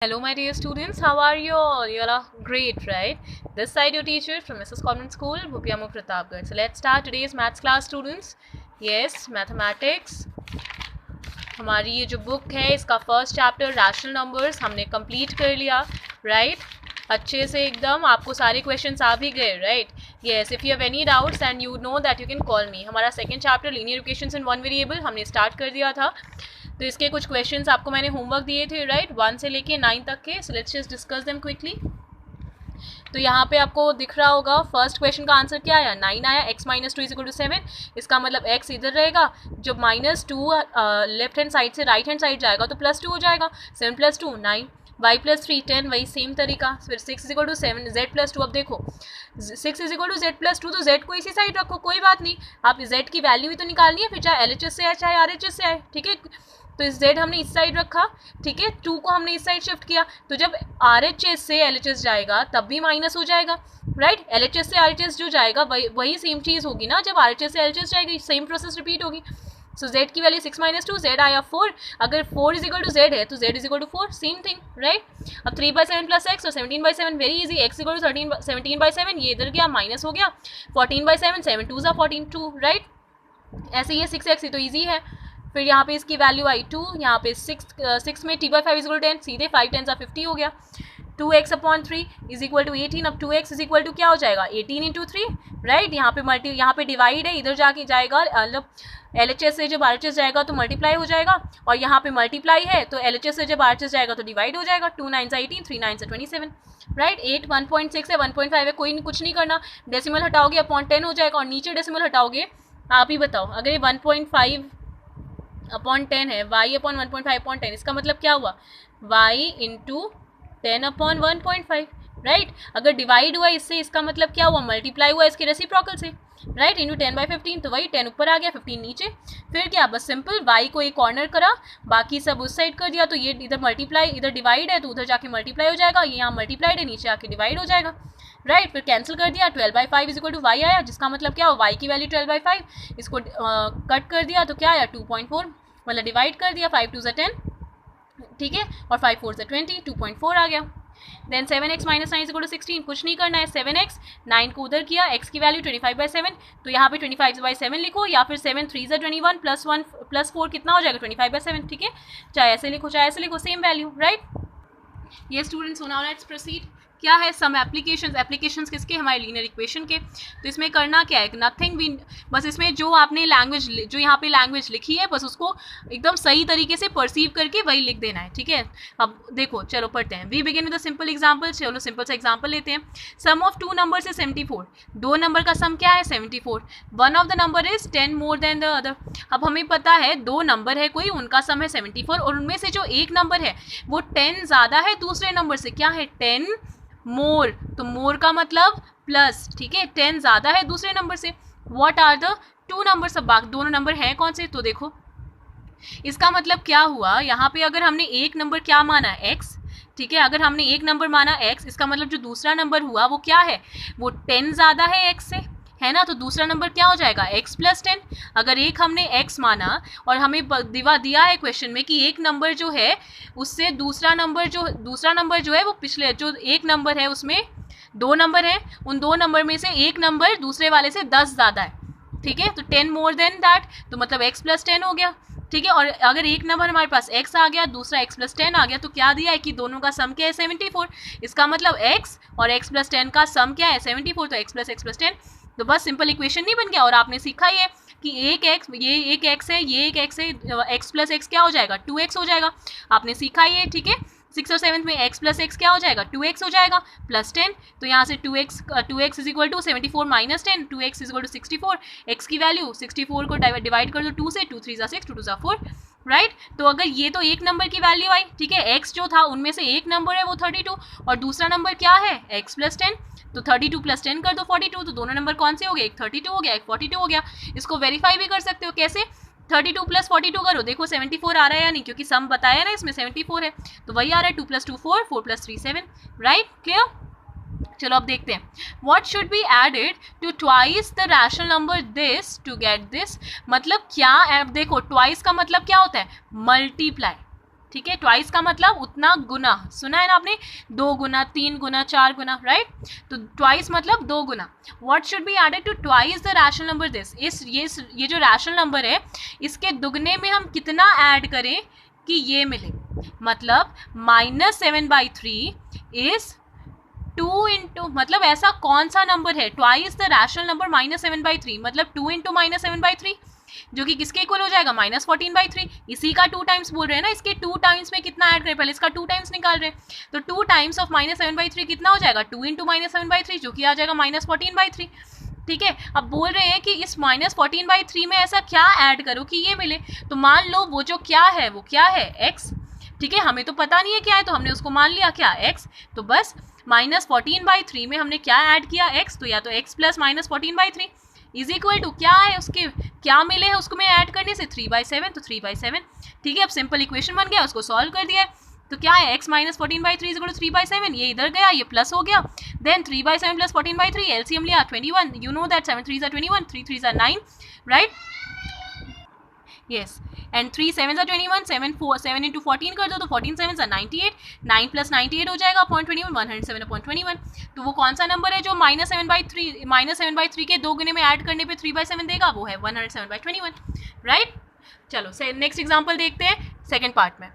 Hello, my dear students. How are you all? You all are great, right? This side your teacher from Mrs. Convent School, Bhupiamu Pratapgarh. So let's start today's maths class, students. Yes, mathematics. हमारी ये जो book है इसका first chapter rational numbers हमने complete कर लिया, right? अच्छे से एकदम आपको सारे क्वेश्चंस आ भी गए, right? Yes, if you have any doubts and you know that you can call me. हमारा second chapter linear equations in one variable हमने स्टार्ट कर दिया था. तो इसके कुछ क्वेश्चंस आपको मैंने होमवर्क दिए थे, राइट? 1 से लेके 9 तक के. So let's just discuss them quickly. तो यहाँ पे आपको दिख रहा होगा फर्स्ट क्वेश्चन का आंसर क्या आया, 9 आया. x minus two is equal to 7. इसका मतलब x इधर रहेगा, जब -2 लेफ्ट हैंड साइड से राइट हैंड साइड जाएगा तो +2 हो जाएगा. 7 + 2 9, y + 3 10, वही सेम तरीका. फिर 6 इज इक्वल टू 7, z + 2. अब देखो 6 इज इक्वल टू z + 2, तो z को इसी साइड रखो, कोई बात नहीं. आप z की वैल्यू भी तो निकालनी है, फिर चाहे LHS से आए चाहे RHS से आए, ठीक है? तो इस z हमने इस साइड रखा, ठीक है? 2 को हमने इस साइड शिफ्ट किया, तो जब RHS से LHS जाएगा तब भी माइनस हो जाएगा, राइट? LHS से RHS जो जाएगा वही सेम चीज़ होगी ना, जब RHS से LHS जाएगी सेम प्रोसेस रिपीट होगी. सो z की वैल्यू 6 - 2, z आया 4. अगर 4 इज इक्वल टू z है तो z is equal to 4, same thing, right? अब 3/7 + x, तो 17/7 very easy. x equal to 17/7, ये इधर गया माइनस हो गया. 14/7, 7 2 14 2, राइट? ऐसे ही 6x, ये तो ईजी है. फिर यहाँ पे इसकी वैल्यू आई 2, यहाँ पे 6 में t/5 इज 10, सीधे 5 10 50 हो गया. 2x/3 is equal to 18. अब 2x इज इक्वल टू क्या हो जाएगा, 18 × 3, राइट? यहाँ पे डिवाइड है, इधर जाके जाएगा, मतलब LHS से जब RHS जाएगा तो मल्टीप्लाई हो जाएगा, और यहाँ पे मल्टीप्लाई है तो LHS से जब RHS जाएगा तो डिवाइड हो जाएगा. 2 9 18, 3 9 27, राइट? 8 1.6 है, 1.5 है, कोई कुछ नहीं करना. डेसिमल हटाओगे अपॉन 10 हो जाएगा, और नीचे डेसिमल हटाओगे. आप ही बताओ, अगर ये 1.5/10 है, y/1.5/10, इसका मतलब क्या हुआ, y × 10/1.5, राइट? अगर डिवाइड हुआ इससे, इसका मतलब क्या हुआ, मल्टीप्लाई हुआ इसके रेसिप्रोकल से, राइट? × 10/15, तो वही 10 ऊपर आ गया, 15 नीचे. फिर क्या, बस सिंपल y को एक कॉर्नर करा, बाकी सब उस साइड कर दिया, तो ये इधर मल्टीप्लाई, इधर डिवाइड है तो उधर जाके मल्टीप्लाई हो जाएगा, ये यहाँ मल्टीप्लाइड है, नीचे आके डिवाइड हो जाएगा, राइट? फिर कैंसिल कर दिया, 12/5 इज इक्वल टू y आया, जिसका मतलब क्या हो, y की वैल्यू 12/5, इसको कट कर दिया तो क्या आया, 2.4, मतलब डिवाइड कर दिया, 5 2 10, ठीक है? और 5 4 20, 2.4 आ गया. Then 7x - 9 is equal to 16, कुछ नहीं करना है. 7x 9 को उधर किया, x की वैल्यू 25/7, तो यहाँ पे 25/7 लिखो, या फिर 7 3 21 +1 +4 कितना हो जाएगा, 25/7, ठीक है? चाहे ऐसे लिखो चाहे ऐसे लिखो, सेम वैल्यू, राइट? ये स्टूडेंट्स, नाउ लेट्स प्रोसीड. क्या है, सम एप्लीकेशंस किसके, हमारे लीनियर इक्वेशन के. तो इसमें करना क्या है, नथिंग भी, बस इसमें जो आपने लैंग्वेज, जो यहाँ पे लैंग्वेज लिखी है, बस उसको एकदम सही तरीके से परसीव करके वही लिख देना है, ठीक है? अब देखो, चलो पढ़ते हैं. We begin with a simple example. चलो सिंपल सा एग्जांपल लेते हैं. Sum of 2 numbers is 74. 2 number का सम क्या है, 74. One of the number is 10 more than the other. अब हमें पता है 2 नंबर है कोई, उनका सम है 74, और उनमें से जो एक नंबर है वो 10 ज़्यादा है दूसरे नंबर से. क्या है, 10 मोर, तो मोर का मतलब प्लस, ठीक है? 10 ज़्यादा है दूसरे नंबर से. व्हाट आर द 2 नंबर, सब बाकी दोनों नंबर हैं कौन से, तो देखो इसका मतलब क्या हुआ, यहाँ पे अगर हमने एक नंबर क्या माना, x, ठीक है? अगर हमने एक नंबर माना x, इसका मतलब जो दूसरा नंबर हुआ वो क्या है, वो 10 ज़्यादा है x से, है ना? तो दूसरा नंबर क्या हो जाएगा, x + 10. अगर एक हमने x माना और हमें दिया है क्वेश्चन में कि एक नंबर जो है उससे दूसरा नंबर जो है वो पिछले जो एक नंबर है उसमें 2 नंबर है, उन 2 नंबर में से एक नंबर दूसरे वाले से 10 ज़्यादा है, ठीक है? तो 10 मोर देन दैट, तो मतलब x + 10 हो गया, ठीक है? और अगर एक नंबर हमारे पास x आ गया, दूसरा x + 10 आ गया, तो क्या दिया है कि दोनों का सम क्या है, 74. इसका मतलब x और x + 10 का सम क्या है, 74, तो x + 10. तो बस सिंपल इक्वेशन नहीं बन गया. और आपने सीखा ये कि ये एक x है, ये एक x है, x + x क्या हो जाएगा, 2x हो जाएगा. आपने सीखा ये, ठीक है? 6 और 7 में x + x क्या हो जाएगा, 2x हो जाएगा, +10. तो यहाँ से 2x is equal to 74 - 10, 2x is equal to 64. x की वैल्यू 64 को डिवाइड कर दो 2 से, 2 3 6, 2 2 4, राइट? तो अगर ये तो एक नंबर की वैल्यू आई, ठीक है? x जो था उनमें से एक नंबर है वो 32, और दूसरा नंबर क्या है, x + 10, तो 32 + 10 कर दो 42, तो दोनों नंबर कौन से हो गए, एक 32 हो गया, एक 42 हो गया. इसको वेरीफाई भी कर सकते हो, कैसे, 32 + 42 करो, देखो 74 आ रहा है या नहीं, क्योंकि सम बताया ना इसमें 74 है, तो वही आ रहा है. 2 + 2 4, 4 + 3 7, राइट? क्लियर? चलो अब देखते हैं. What should be added to twice the rational number this to get this. मतलब क्या, देखो ट्वाइस का मतलब क्या होता है, मल्टीप्लाई, ठीक है, ट्वाइस का मतलब उतना गुना, सुना है ना आपने, 2 गुना, 3 गुना, 4 गुना, राइट। तो ट्वाइस मतलब 2 गुना। What should be added to twice the rational number this, ये जो रैशनल नंबर है इसके दुगने में हम कितना ऐड करें कि ये मिले, मतलब -7/3 इज 2 इंटू, मतलब ऐसा कौन सा नंबर है, ट्वाइस द रैशनल नंबर -7/3, मतलब 2 इंटू -7/3, जो कि किसके इक्वल हो जाएगा, -14/3। इसी का 2 टाइम्स बोल रहे हैं ना, इसके 2 टाइम्स में कितना ऐड करें, पहले इसका 2 टाइम्स निकाल रहे हैं, तो 2 टाइम्स ऑफ -7/3 कितना हो जाएगा, 2 इंटू -7/3, जो कि आ जाएगा -14/3। ठीक है, अब बोल रहे हैं कि इस -14/3 में ऐसा क्या ऐड करो कि ये मिले, तो मान लो वो जो क्या है वो क्या है, x। ठीक है, हमें तो पता नहीं है क्या है, तो हमने उसको मान लिया क्या, x। तो बस -14/3 में हमने क्या ऐड किया, x, तो या तो x plus -14/3 is equal to क्या है, उसके क्या मिले हैं उसको में ऐड करने से 3/7, तो 3/7। ठीक है, अब सिंपल इक्वेशन बन गया, उसको सॉल्व कर दिया है, तो क्या है, x -14/3 इज इक्वल टू 3/7, ये इधर गया, ये प्लस हो गया, देन 3/7 प्लस 14/3, एलसीएम लिया 21, you know that 7 3s are 21, 3 3s are 9, right, yes, and 3 7s are 21, 7 into 14 कर दो तो 14 7s are 98, 9 प्लस 98 हो जाएगा 0.21, 107/21। तो वो कौन सा नंबर है जो -7/3 के 2 गुने में ऐड करने पे 3/7 देगा, वो है 107/21, राइट। चलो नेक्स्ट एग्जाम्पल देखते हैं सेकेंड पार्ट में।